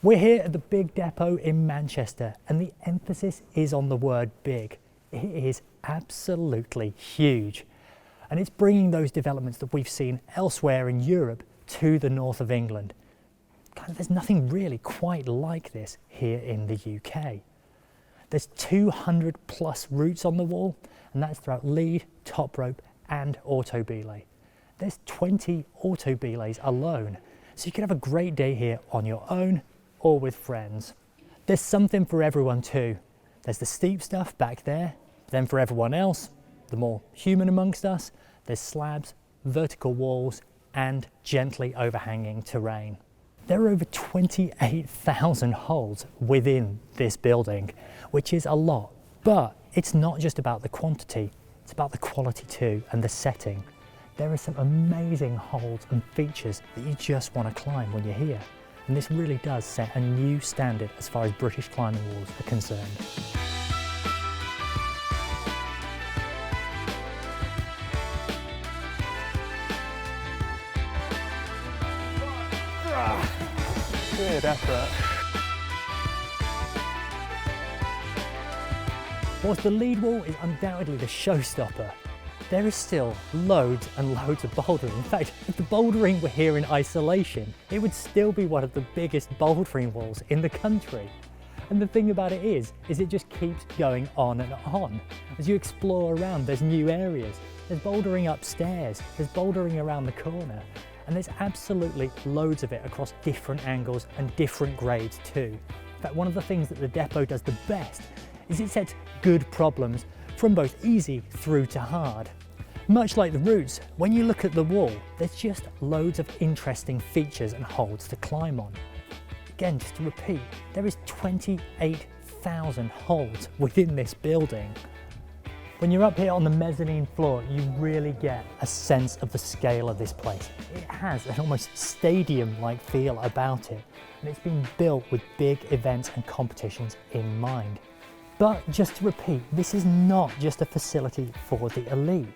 We're here at the big depot in Manchester, and the emphasis is on the word big. It is absolutely huge. And it's bringing those developments that we've seen elsewhere in Europe to the north of England. There's nothing really quite like this here in the UK. There's 200 plus routes on the wall, and that's throughout lead, top rope and auto belay. There's 20 auto belays alone, so you can have a great day here on your own or with friends. There's something for everyone too. There's the steep stuff back there, then for everyone else, the more human amongst us, there's slabs, vertical walls and gently overhanging terrain. There are over 28,000 holes within this building, which is a lot, but it's not just about the quantity, it's about the quality too and the setting. There are some amazing holes and features that you just want to climb when you're here. And this really does set a new standard as far as British climbing walls are concerned. Good effort. Whilst the lead wall is undoubtedly the showstopper, there is still loads and loads of bouldering. In fact, if the bouldering were here in isolation, it would still be one of the biggest bouldering walls in the country. And the thing about it is it just keeps going on and on. As you explore around, there's new areas. There's bouldering upstairs, there's bouldering around the corner, and there's absolutely loads of it across different angles and different grades too. In fact, one of the things that the depot does the best is it sets good problems from both easy through to hard. Much like the routes, when you look at the wall, there's just loads of interesting features and holds to climb on. Again, just to repeat, there is 28,000 holds within this building. When you're up here on the mezzanine floor, you really get a sense of the scale of this place. It has an almost stadium-like feel about it, and it's been built with big events and competitions in mind. But just to repeat, this is not just a facility for the elite.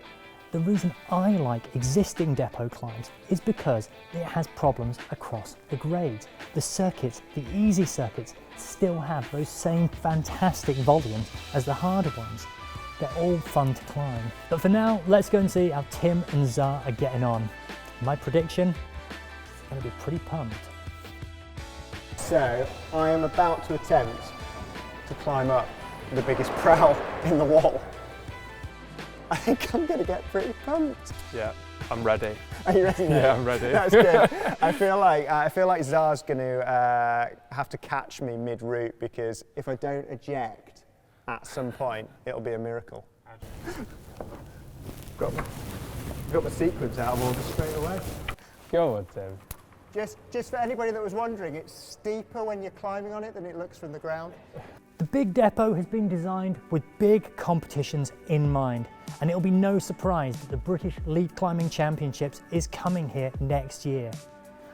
The reason I like existing depot climbs is because it has problems across the grades. The circuits, the easy circuits, still have those same fantastic volumes as the harder ones. They're all fun to climb. But for now, let's go and see how Tim and Zar are getting on. My prediction is going to be pretty pumped. So, I am about to attempt to climb up the biggest prow in the wall. I think I'm going to get pretty pumped. Yeah, I'm ready. Are you ready now? Yeah, I'm ready. That's good. I feel like Zar's going to have to catch me mid-route, because if I don't eject at some point, it'll be a miracle. got my sequence out of order straight away. Go on, Tim. Just for anybody that was wondering, it's steeper when you're climbing on it than it looks from the ground. The big depot has been designed with big competitions in mind, and it'll be no surprise that the British Lead Climbing Championships is coming here next year.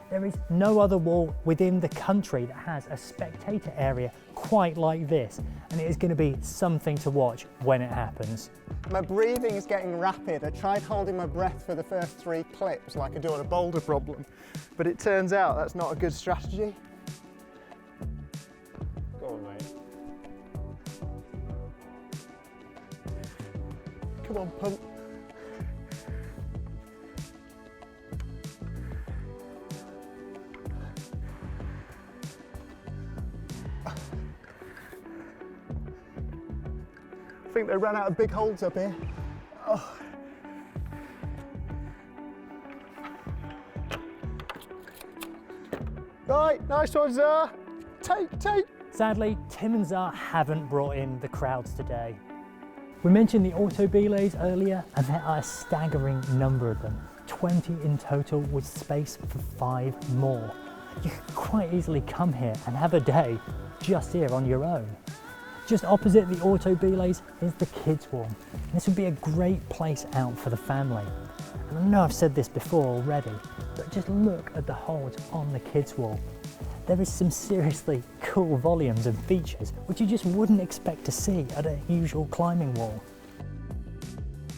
There is no other wall within the country that has a spectator area quite like this, and it is going to be something to watch when it happens. My breathing is getting rapid. I tried holding my breath for the first 3 clips like I do on a boulder problem, but it turns out that's not a good strategy. Go on, mate. Come on, pump. I think they ran out of big holds up here. Oh. Right, nice one, Zar. Take. Sadly, Tim and Zar haven't brought in the crowds today. We mentioned the auto belays earlier, and there are a staggering number of them. 20 in total, with space for 5 more. You could quite easily come here and have a day just here on your own. Just opposite the auto belays is the kids' wall. This would be a great place out for the family. And I know I've said this before already, but just look at the holds on the kids' wall. There is some seriously cool volumes and features which you just wouldn't expect to see at a usual climbing wall.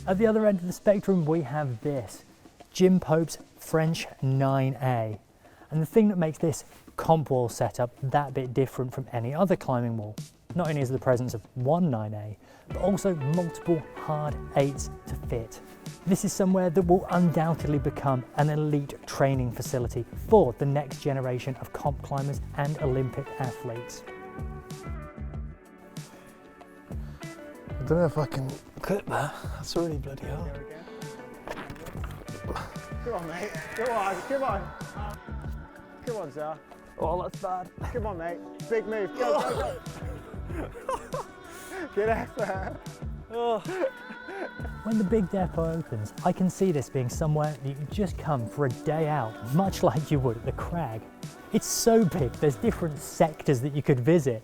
At the other end of the spectrum, we have this, Jim Pope's French 9A. And the thing that makes this comp wall setup that bit different from any other climbing wall. Not only is the presence of one 9A, but also multiple hard 8s to fit. This is somewhere that will undoubtedly become an elite training facility for the next generation of comp climbers and Olympic athletes. I don't know if I can clip that. That's really bloody hard. Come on, mate. Come on, come on. Come on, Zar. Oh, that's bad. Come on, mate. Big move. Go, go, go. Good effort. When the big depot opens, I can see this being somewhere that you can just come for a day out, much like you would at the crag. It's so big, there's different sectors that you could visit.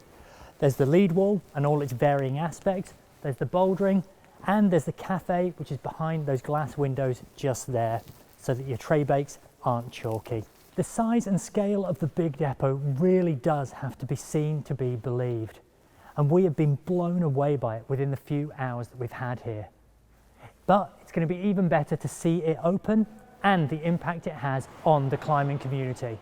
There's the lead wall and all its varying aspects, there's the bouldering, and there's the cafe, which is behind those glass windows just there, so that your tray bakes aren't chalky. The size and scale of the big depot really does have to be seen to be believed, and we have been blown away by it within the few hours that we've had here. But it's going to be even better to see it open and the impact it has on the climbing community.